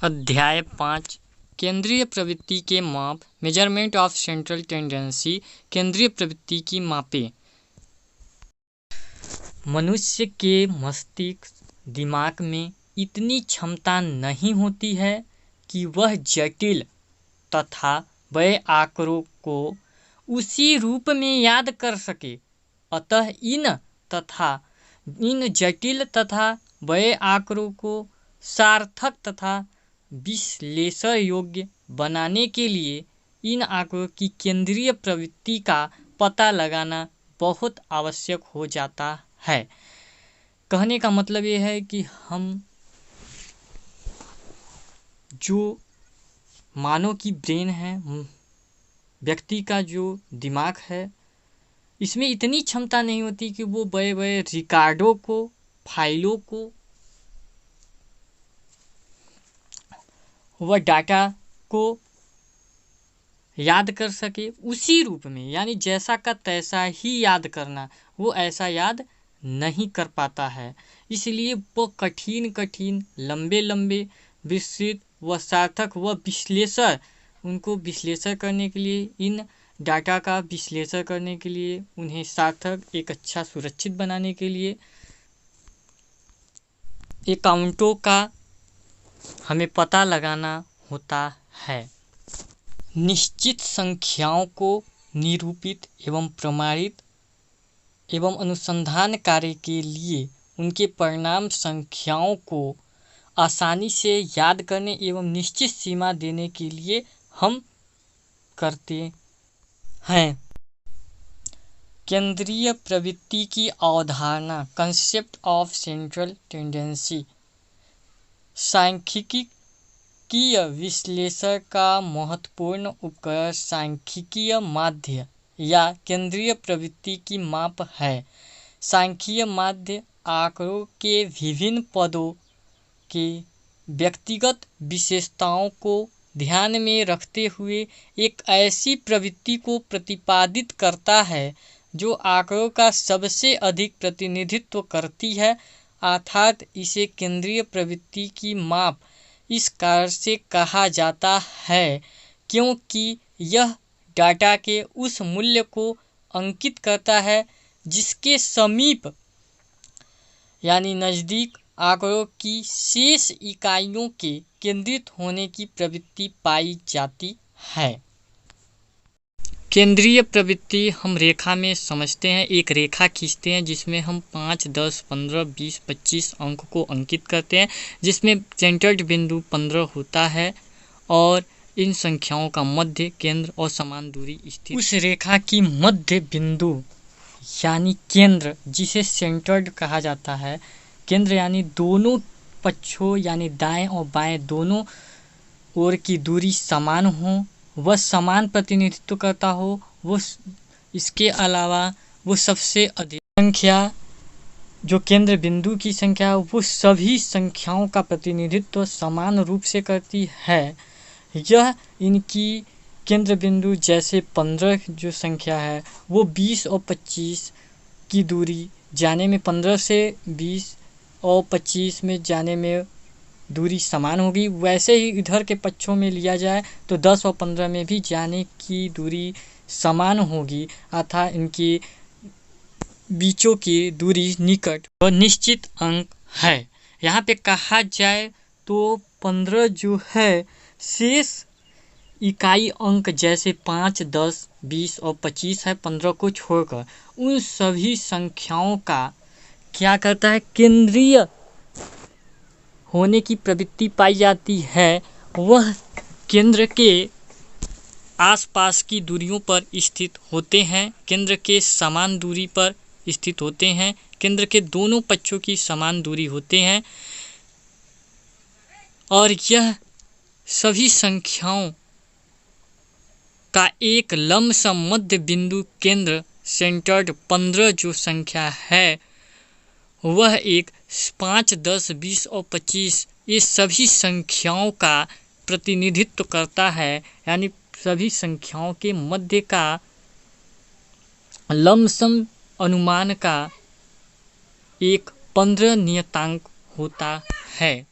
अध्याय 5 केंद्रीय प्रवृत्ति के माप मेजरमेंट ऑफ सेंट्रल टेंडेंसी। केंद्रीय प्रवृत्ति की मापें। मनुष्य के मस्तिष्क दिमाग में इतनी क्षमता नहीं होती है कि वह जटिल तथा बड़े आंकड़ों को उसी रूप में याद कर सके। अतः इन जटिल तथा बड़े आंकड़ों को सार्थक तथा विश्लेषण योग्य बनाने के लिए इन आंकड़ों की केंद्रीय प्रवृत्ति का पता लगाना बहुत आवश्यक हो जाता है। कहने का मतलब ये है कि हम जो मानव की ब्रेन है, व्यक्ति का जो दिमाग है, इसमें इतनी क्षमता नहीं होती कि वो बड़े बड़े रिकॉर्डों को, फाइलों को, वह डाटा को याद कर सके उसी रूप में, यानी जैसा का तैसा ही याद करना, वो ऐसा याद नहीं कर पाता है। इसलिए वो कठिन लंबे विस्तृत व सार्थक व विश्लेषण, उनको विश्लेषण करने के लिए, इन डाटा का विश्लेषण करने के लिए, उन्हें सार्थक एक अच्छा सुरक्षित बनाने के लिए अकाउंटों का हमें पता लगाना होता है। निश्चित संख्याओं को निरूपित एवं प्रमाणित एवं अनुसंधान कार्य के लिए उनके परिणाम संख्याओं को आसानी से याद करने एवं निश्चित सीमा देने के लिए हम करते हैं। केंद्रीय प्रवृत्ति की अवधारणा, कंसेप्ट ऑफ सेंट्रल टेंडेंसी, सांख्यिकीय विश्लेषण का महत्वपूर्ण उपकरण सांख्यिकीय माध्य या केंद्रीय प्रवृत्ति की माप है। सांख्यिकीय माध्य आंकड़ों के विभिन्न पदों के व्यक्तिगत विशेषताओं को ध्यान में रखते हुए एक ऐसी प्रवृत्ति को प्रतिपादित करता है जो आंकड़ों का सबसे अधिक प्रतिनिधित्व करती है, अर्थात इसे केंद्रीय प्रवृत्ति की माप इस कारण से कहा जाता है क्योंकि यह डाटा के उस मूल्य को अंकित करता है जिसके समीप यानी नज़दीक आंकड़ों की शेष इकाइयों के केंद्रित होने की प्रवृत्ति पाई जाती है। केंद्रीय प्रवृत्ति हम रेखा में समझते हैं। एक रेखा खींचते हैं जिसमें हम 5, 10, 15, 20, 25 अंक को अंकित करते हैं, जिसमें सेंटर्ड बिंदु 15 होता है और इन संख्याओं का मध्य, केंद्र और समान दूरी स्थित। उस रेखा की मध्य बिंदु यानी केंद्र, जिसे सेंटर्ड कहा जाता है, केंद्र यानी दोनों पक्षों यानी दाएं और बाएं दोनों ओर की दूरी समान हो, वह समान प्रतिनिधित्व करता हो, वो इसके अलावा वो सबसे अधिक संख्या जो केंद्र बिंदु की संख्या, वो सभी संख्याओं का प्रतिनिधित्व समान रूप से करती है। यह इनकी केंद्र बिंदु जैसे 15 जो संख्या है वो 20 और 25 की दूरी जाने में, 15 से 20 और 25 में जाने में दूरी समान होगी। वैसे ही इधर के पक्षों में लिया जाए तो 10 और 15 में भी जाने की दूरी समान होगी, अर्थात इनके बीचों की दूरी निकट और निश्चित अंक है। यहाँ पे कहा जाए तो 15 जो है शेष इकाई अंक जैसे 5, 10, 20 और 25 है, 15 को छोड़कर उन सभी संख्याओं का क्या करता है, केंद्रीय होने की प्रवृत्ति पाई जाती है। वह केंद्र के आसपास की दूरियों पर स्थित होते हैं, केंद्र के समान दूरी पर स्थित होते हैं, केंद्र के दोनों पक्षों की समान दूरी होते हैं और यह सभी संख्याओं का एक लमसम मध्य बिंदु केंद्र सेंटर्ड 15 जो संख्या है वह एक 5, 10, 20 और 25 ये सभी संख्याओं का प्रतिनिधित्व करता है, यानी सभी संख्याओं के मध्य का लमसम अनुमान का एक 15 नियतांक होता है।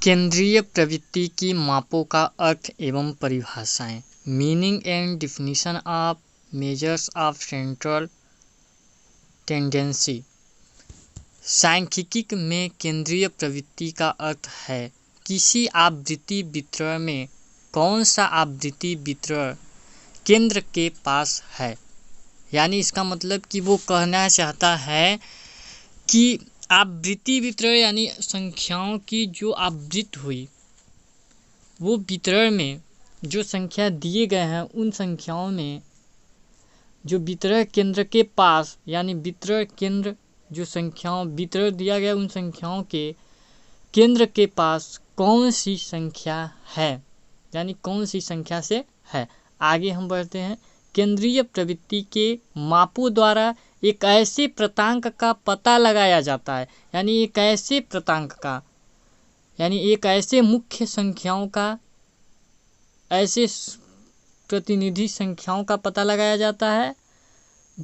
केंद्रीय प्रवृत्ति की मापों का अर्थ एवं परिभाषाएं। Meaning and definition of measures of central tendency. सांख्यिकी में केंद्रीय प्रवृत्ति का अर्थ है किसी आवृत्ति वितरण में कौन सा आवृत्ति वितरण केंद्र के पास है। यानी इसका मतलब कि वो कहना चाहता है कि आवृत्ति वितरण यानी संख्याओं की जो आवृत्ति हुई वो वितरण में जो संख्या दिए गए हैं उन संख्याओं में जो वितरण केंद्र के पास यानी वितरण केंद्र जो संख्याओं वितरण दिया गया उन संख्याओं के केंद्र के पास कौन सी संख्या है, यानी कौन सी संख्या से है। आगे हम बढ़ते हैं। केंद्रीय प्रवृत्ति के मापों द्वारा एक ऐसे प्रांतांक का पता लगाया जाता है, यानी एक ऐसे प्रांतांक का यानी एक ऐसे मुख्य संख्याओं का ऐसे प्रतिनिधि संख्याओं का पता लगाया जाता है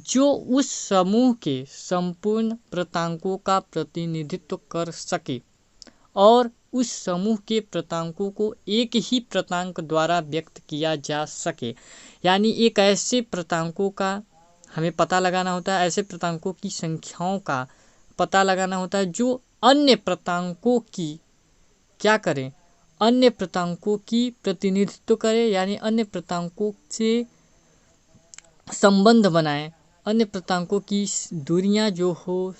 जो उस समूह के संपूर्ण प्रांतांकों का प्रतिनिधित्व कर सके और उस समूह के प्रांतांकों को एक ही प्रांतांक द्वारा व्यक्त किया जा सके। यानी एक ऐसे प्रांतांकों का हमें पता लगाना होता है, ऐसे प्रांतांकों की संख्याओं का पता लगाना होता है जो अन्य प्रांतांकों की क्या करें, अन्य प्रांतांकों की प्रतिनिधित्व करें, यानी अन्य प्रांतांकों से संबंध बनाएं, अन्य प्रांतांकों की दूरियां जो हो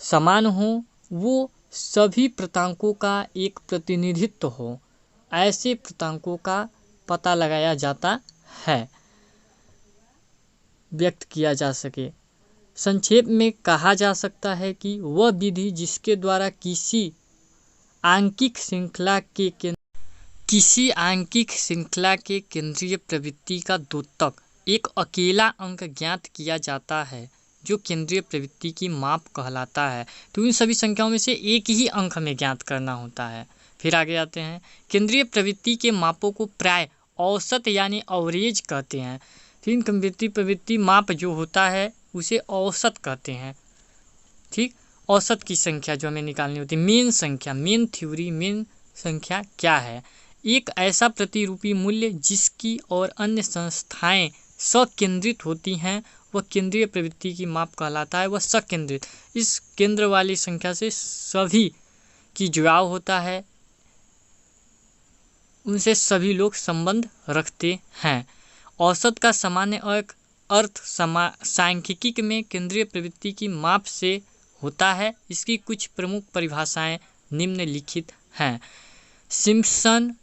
समान हो, वो सभी प्रांतांकों का एक प्रतिनिधित्व हो, ऐसे प्रांतांकों का पता लगाया जाता है, व्यक्त किया जा सके। संक्षेप में कहा जा सकता है कि वह विधि जिसके द्वारा किसी आंकिक श्रृंखला के केंद्रीय प्रवृत्ति का द्योतक एक अकेला अंक ज्ञात किया जाता है जो केंद्रीय प्रवृत्ति की माप कहलाता है। तो इन सभी संख्याओं में से एक ही अंक हमें ज्ञात करना होता है। फिर आगे आते हैं। केंद्रीय प्रवृत्ति के मापों को प्राय औसत यानी एवरेज कहते हैं। तीन केंद्रीय प्रवृत्ति माप जो होता है उसे औसत कहते हैं। ठीक, औसत की संख्या जो हमें निकालनी होती है। मेन संख्या, मेन थ्योरी, मेन संख्या क्या है? एक ऐसा प्रतिरूपी मूल्य जिसकी और अन्य संस्थाएं सकेंद्रित होती हैं वह केंद्रीय प्रवृत्ति की माप कहलाता है। वह सकेंद्रित, इस केंद्र वाली संख्या से सभी की जुड़ाव होता है, उनसे सभी लोग संबंध रखते हैं। औसत का सामान्य अर्थ सांख्यिकी में केंद्रीय प्रवृत्ति की माप से होता है। इसकी कुछ प्रमुख परिभाषाएं निम्नलिखित हैं। सिम्पसन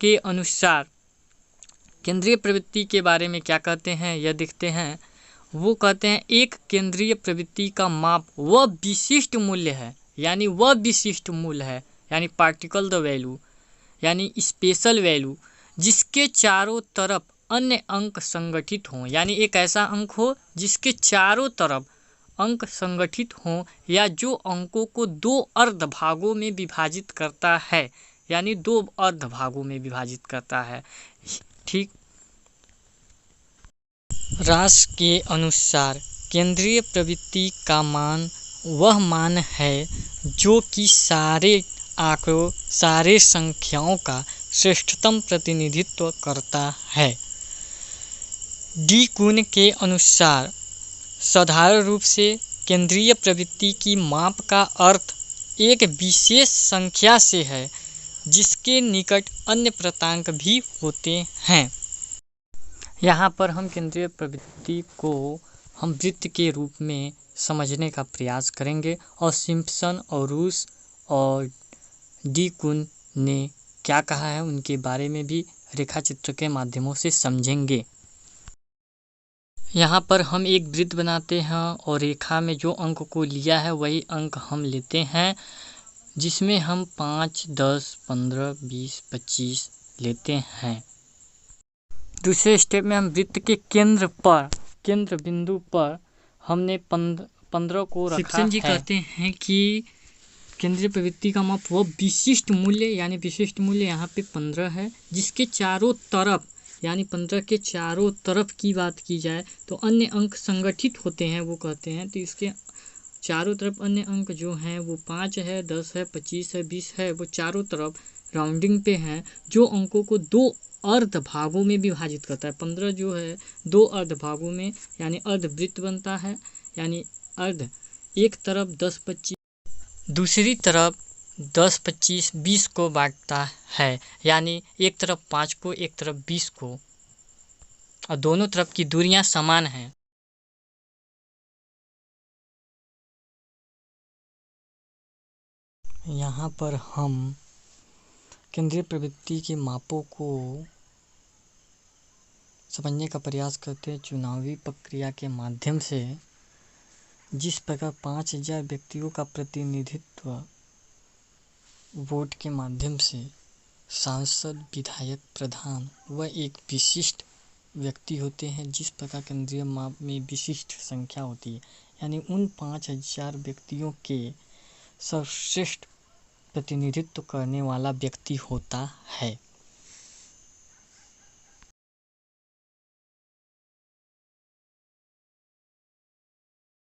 के अनुसार केंद्रीय प्रवृत्ति के बारे में क्या कहते हैं यह देखते हैं। वो कहते हैं एक केंद्रीय प्रवृत्ति का माप वह विशिष्ट मूल्य है, यानी वह विशिष्ट मूल्य है, यानी पार्टिकल द वैल्यू, यानी स्पेशल वैल्यू जिसके चारों तरफ अन्य अंक संगठित हों, यानी एक ऐसा अंक हो जिसके चारों तरफ अंक संगठित हों या जो अंकों को दो अर्ध भागों में विभाजित करता है, यानी दो अर्ध भागों में विभाजित करता है। ठीक, रास के अनुसार केंद्रीय प्रवृत्ति का मान वह मान है जो कि सारे आंकड़ों, सारे संख्याओं का श्रेष्ठतम प्रतिनिधित्व करता है। डी कुन के अनुसार साधारण रूप से केंद्रीय प्रवृत्ति की माप का अर्थ एक विशेष संख्या से है जिसके निकट अन्य प्रांतांक भी होते हैं। यहाँ पर हम केंद्रीय प्रवृत्ति को हम वृत्त के रूप में समझने का प्रयास करेंगे और सिम्पसन और रूस और डी कुन ने क्या कहा है उनके बारे में भी रेखाचित्र के माध्यमों से समझेंगे। यहाँ पर हम एक वृत्त बनाते हैं और रेखा में जो अंक को लिया है वही अंक हम लेते हैं, जिसमें हम 5, 10, 15, 20, 25 लेते हैं। दूसरे स्टेप में हम वृत्त के केंद्र बिंदु पर हमने 15 को रखा है। सिम्पसन जी कहते हैं कि केंद्रीय प्रवृत्ति का माप वह विशिष्ट मूल्य, यानी विशिष्ट मूल्य यहाँ पे 15 है, जिसके चारों तरफ, यानी 15 के चारों तरफ की बात की जाए तो अन्य अंक संगठित होते हैं, वो कहते हैं। तो इसके चारों तरफ अन्य अंक जो हैं वो 5 है, 10 है, 25 है, 20 है, वो चारों तरफ राउंडिंग पे हैं, जो अंकों को दो अर्ध भागों में विभाजित करता है। 15 जो है दो अर्ध भागों में यानी अर्धवृत्त बनता है, यानी अर्ध एक तरफ 10, 25 दूसरी तरफ 10, 25, 20 को बांटता है, यानी एक तरफ 5 को एक तरफ 20 को, और दोनों तरफ की दूरियां समान हैं। यहाँ पर हम केंद्रीय प्रवृत्ति के मापों को समझने का प्रयास करते हैं। चुनावी प्रक्रिया के माध्यम से जिस प्रकार 5000 व्यक्तियों का प्रतिनिधित्व वोट के माध्यम से सांसद, विधायक, प्रधान व एक विशिष्ट व्यक्ति होते हैं, जिस प्रकार केंद्रीय माप में विशिष्ट संख्या होती है, यानी उन 5000 व्यक्तियों के सर्वश्रेष्ठ प्रतिनिधित्व करने वाला व्यक्ति होता है।